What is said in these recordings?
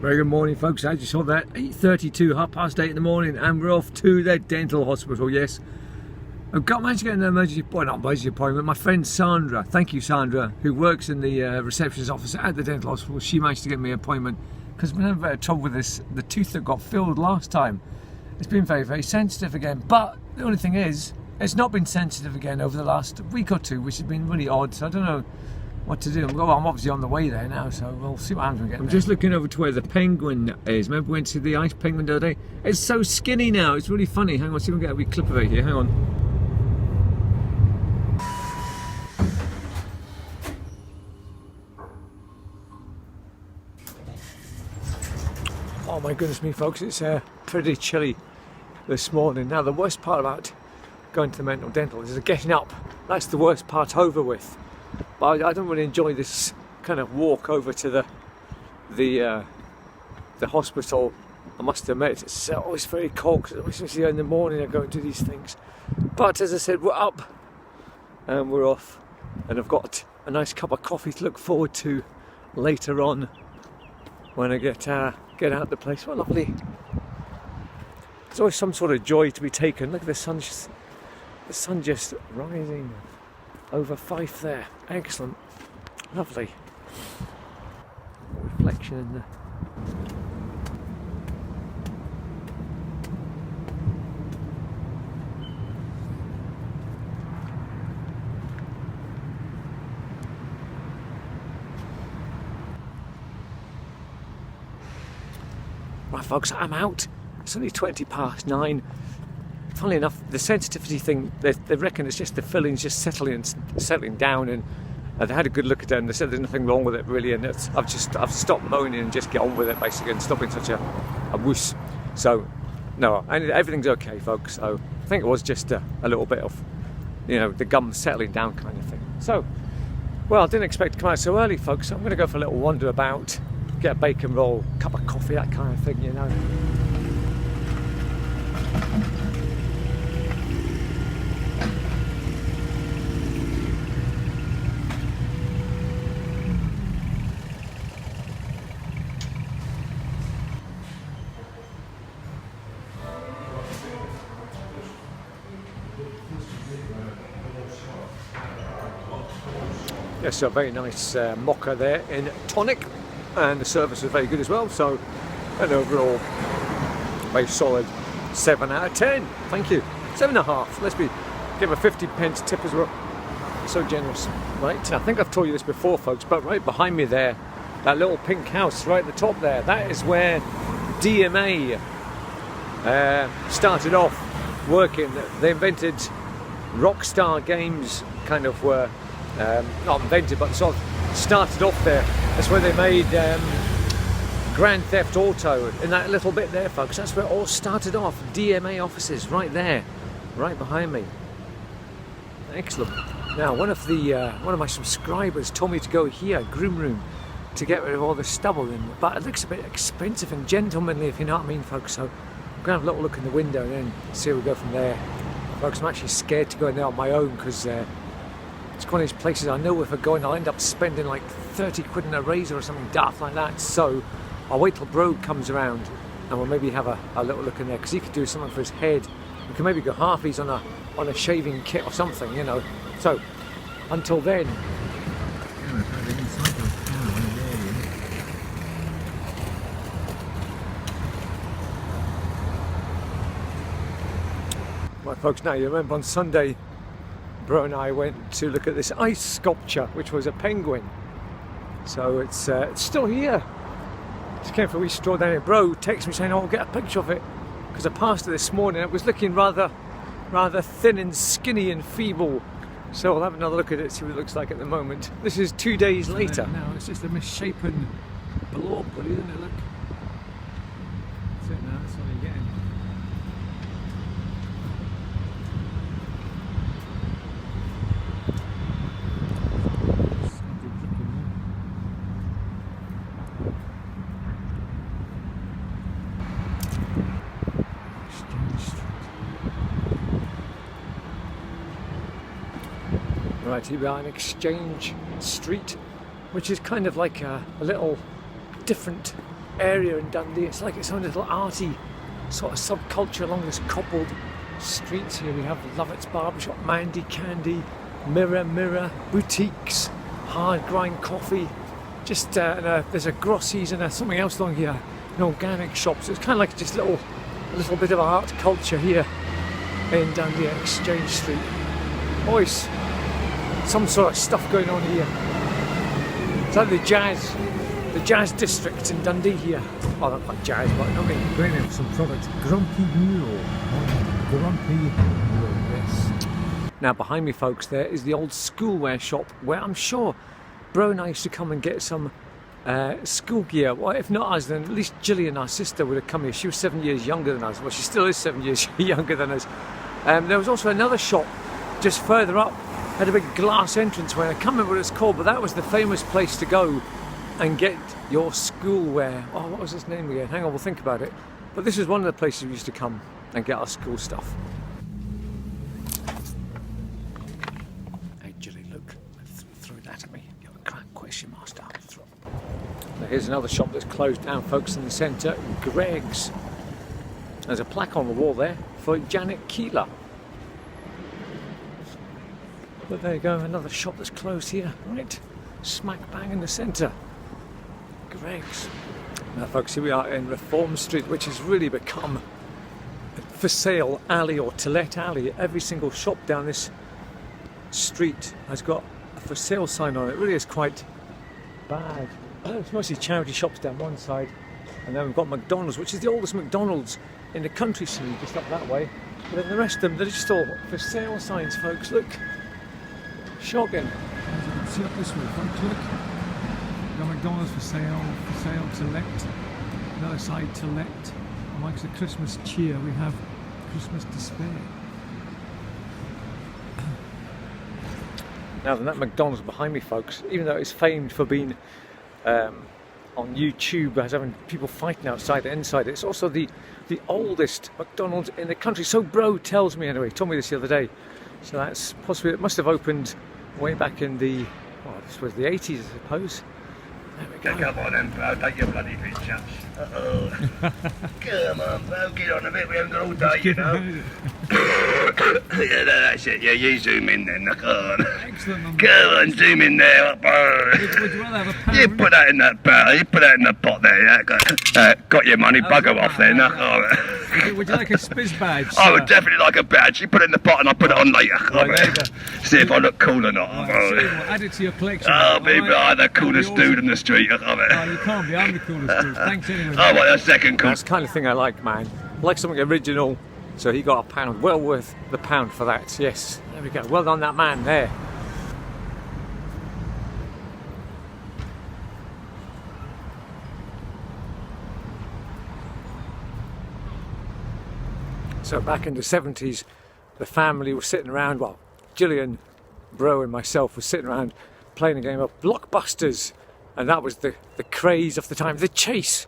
Very good morning, folks. As you saw that, 8:32, 8:30 in the morning, and we're off to the dental hospital. Yes, I've managed to get an emergency, well, not emergency appointment. My friend Sandra, thank you Sandra, who works in the receptionist office at the dental hospital, she managed to get me an appointment because we're having a bit of trouble with this, the tooth that got filled last time. It's been very, very sensitive again, but the only thing is, it's not been sensitive again over the last week or two, which has been really odd, so I don't know what to do. Well, I'm obviously on the way there now, so we'll see what happens when we get there. I'm just looking over to where the penguin is. Remember we went to the ice penguin the other day? It's so skinny now, it's really funny. Hang on, see if we can get a wee clip of it here. Hang on. Oh my goodness me, folks, it's pretty chilly this morning. Now, the worst part about going to the mental dental is getting up. That's the worst part over with. But I don't really enjoy this kind of walk over to the hospital. I must admit, it's always very cold because especially in the morning I go and do these things. But as I said, we're up and we're off, and I've got a nice cup of coffee to look forward to later on when I get out of the place. What lovely! There's always some sort of joy to be taken. Look at the sun just rising over Fife there. Excellent. Lovely. Reflection in the... Right folks, I'm out. It's only 9:20. Funnily enough, the sensitivity thing, they reckon it's just the fillings just settling down, and they had a good look at it and they said there's nothing wrong with it really, and I've stopped moaning and just get on with it basically and stop being such a wuss. So no, everything's okay folks. So I think it was just a little bit of, you know, the gum settling down kind of thing. So, well, I didn't expect to come out so early folks, so I'm going to go for a little wander about, get a bacon roll, cup of coffee, that kind of thing, you know. Yes, so a very nice mocha there in tonic, and the service was very good as well, so an overall very solid 7 out of 10. Thank you. 7.5. Let's give a 50p tip as well. So generous. Right, I think I've told you this before folks, but right behind me there, that little pink house right at the top there, that is where DMA started off working. They invented Rockstar Games, kind of were not invented but sort of started off there. That's where they made Grand Theft Auto, in that little bit there folks. That's where it all started off. DMA offices right there, right behind me. Excellent. Now one of my subscribers told me to go here, groom room, to get rid of all the stubble in, but it looks a bit expensive and gentlemanly, if you know what I mean folks. So I'm going to have a little look in the window and then see where we go from there. Folks, I'm actually scared to go in there on my own because it's one of these places I know if I go in I'll end up spending like 30 quid in a razor or something daft like that. So I'll wait till Bro comes around and we'll maybe have a little look in there, because he could do something for his head. We can maybe go halfies on a shaving kit or something, you know. So until then. Right folks, now you remember on Sunday Bro and I went to look at this ice sculpture, which was a penguin. So it's still here. Just came for a wee stroll down here. Bro texted me saying, "Oh, I'll get a picture of it," because I passed it this morning. It was looking rather thin and skinny and feeble. So I'll have another look at it, see what it looks like at the moment. This is 2 days later. No, it's just a misshapen blob, isn't it? Look. That's it now. That's all you're getting. Right here behind Exchange Street, which is kind of like a little different area in Dundee. It's like its own little arty sort of subculture along this cobbled streets here. We have Lovett's Barbershop, Mandy Candy, Mirror Mirror, boutiques, hard grind coffee. Just there's a Grossies and something else along here, an organic shop. So it's kind of like just a little bit of art culture here in Dundee Exchange Street. Always some sort of stuff going on here. It's like the jazz district in Dundee here. Well, not quite jazz, but I mean, going in for some product. Grumpy Mule. Grumpy Mule, yes. Now behind me, folks, there is the old schoolwear shop where I'm sure Bro and I used to come and get some school gear. Well, if not us, then at least Gillian, our sister, would have come here. She was 7 years younger than us. Well, she still is 7 years younger than us. There was also another shop just further up, had a big glass entrance where I can't remember what it's called, but that was the famous place to go and get your schoolwear. Oh, what was its name again? Hang on, we'll think about it. But this is one of the places we used to come and get our school stuff. Hey, Gilly, look, throw that at me. You're a crack question master. Now, here's another shop that's closed down, folks, in the centre, Greg's. There's a plaque on the wall there for Janet Keeler. But there you go, another shop that's closed here, right smack bang in the centre. Greg's. Now, folks, here we are in Reform Street, which has really become a for sale alley or to let alley. Every single shop down this street has got a for sale sign on it. It really is quite bad. It's mostly charity shops down one side, and then we've got McDonald's, which is the oldest McDonald's in the countryside, just up that way. But then the rest of them, they're just all for sale signs, folks. Look, shocking. As you can see up this way, folks, look. Got McDonald's for sale to let. Another side to let. Amongst the Christmas cheer, we have Christmas despair. Now then, that McDonald's behind me, folks, even though it's famed for being on YouTube as having people fighting outside and inside, it's also the oldest McDonald's in the country. So Bro tells me anyway. He told me this the other day. So that's possibly, it must have opened way back in the, well, this was the 80s, I suppose. There we go. Come on then, Bro, take your bloody picture. Come on, Bro, get on a bit, we haven't got all day, you know. Yeah, that's it, yeah, you zoom in then, come on. Excellent. Come on, zoom in there, Bro. Would you rather have a pound? You put that in that barrel, you put that in the pot there, yeah. Got your money, bugger off then, Would you like a Spiz badge? I would definitely like a badge. You put it in the pot and I'll put it on later. Right, see if I look cool or not. Add it to your collection. Oh, baby, I'm the coolest dude in the street. Oh, you can't be. I'm the coolest dude. Thanks anyway. Oh, well, that's second cool. That's the kind of thing I like, man. I like something original. So he got a pound. Well worth the pound for that. Yes. There we go. Well done, that man there. So back in the 70s, the family was sitting around, well, Gillian, Bro and myself were sitting around playing a game of Blockbusters, and that was the craze of the time, the chase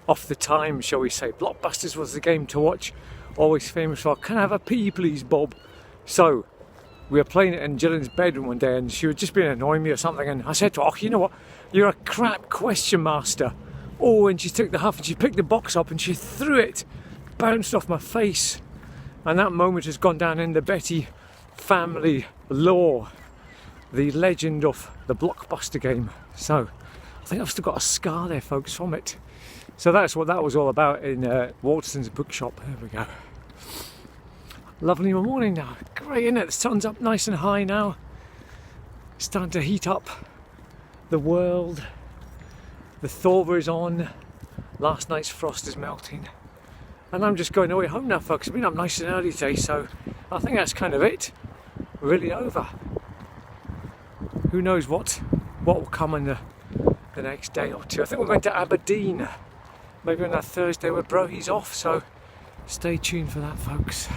of the time, shall we say. Blockbusters was the game to watch, always famous for, can I have a pee please, Bob? So we were playing it in Gillian's bedroom one day, and she was just being annoying me or something, and I said to her, oh, you know what, you're a crap question master. Oh, and she took the huff and she picked the box up and she threw it, bounced off my face. And that moment has gone down in the Betty family lore, the legend of the Blockbuster game. So I think I've still got a scar there, folks, from it. So that's what that was all about in Waterston's bookshop. There we go. Lovely morning now. Great, isn't it? The sun's up nice and high now. Starting to heat up the world. The thaw is on. Last night's frost is melting. And I'm just going away home now, folks. I've been up nice and early today, so I think that's kind of it. Really over. Who knows what will come in the next day or two. I think we're going to Aberdeen. Maybe on that Thursday where Brohy's off, so stay tuned for that, folks.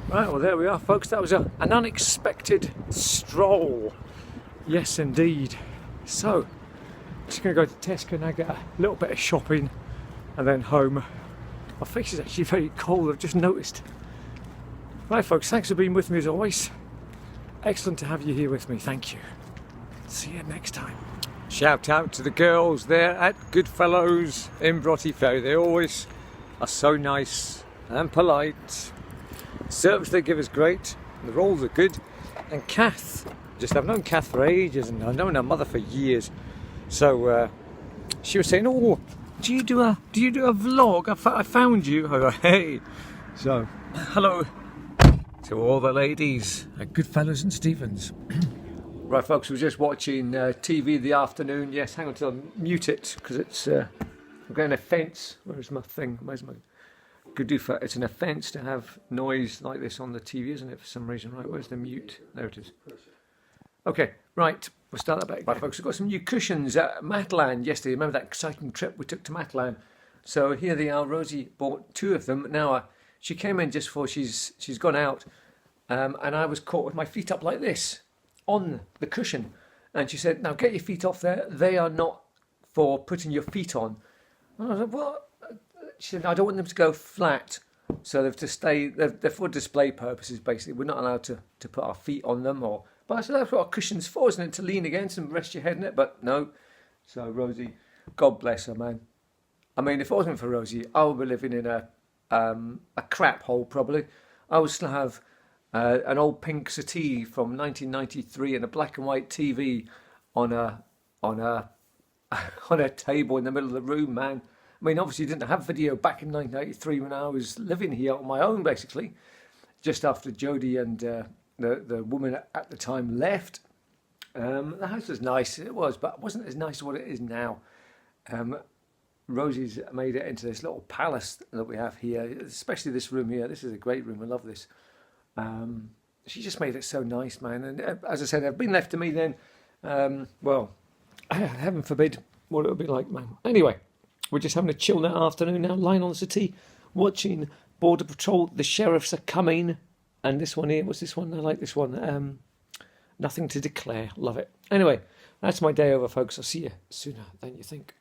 Right, well there we are, folks. That was an unexpected stroll. Yes, indeed. So, just going to go to Tesco now, get a little bit of shopping, and then home. My face is actually very cold, I've just noticed. Right, folks, thanks for being with me as always. Excellent to have you here with me, thank you. See you next time. Shout out to the girls there at Goodfellows in Broughty Ferry. They always are so nice and polite. Service they give is great. The rolls are good. And Kath, I've known Kath for ages, and I've known her mother for years. So she was saying, "Oh, do you do a vlog? I found you." I go, "Hey." So hello to all the ladies at Goodfellows and Stevens. Right, folks, we're just watching TV in the afternoon. Yes, hang on till I mute it because it's I'm getting a offence. Where's my thing? Where's my Goodoofah? It's an offence to have noise like this on the TV, isn't it? For some reason, right? Where's the mute? There it is. Okay, right. We'll start that back. Right, folks, we've got some new cushions at Matland yesterday. Remember that exciting trip we took to Matland? So here they are. Rosie bought 2 of them. Now she came in just before she's gone out, and I was caught with my feet up like this on the cushion, and she said, "Now get your feet off there. They are not for putting your feet on." And I was like, "What?" She said, "I don't want them to go flat, so they've to stay. They're for display purposes. Basically, we're not allowed to put our feet on them." But I said, "That's what our cushion's for, isn't it? To lean against and rest your head in it." But no. So Rosie, God bless her, man. I mean, if it wasn't for Rosie, I would be living in a crap hole probably. I would still have an old pink settee from 1993 and a black and white TV on a table in the middle of the room, man. I mean, obviously didn't have video back in 1993 when I was living here on my own, basically, just after Jodie and the woman at the time left. The house was nice, it was, but it wasn't as nice as what it is now. Rosie's made it into this little palace that we have here, especially this room here. This is a great room, I love this. She just made it so nice, man. And as I said, I've been left to me then. Well, heaven forbid what it would be like, man. Anyway, we're just having a chill that afternoon now, lying on the settee, watching Border Patrol. The sheriffs are coming. And this one here, what's this one? I like this one. Nothing to Declare. Love it. Anyway, that's my day over, folks. I'll see you sooner than you think.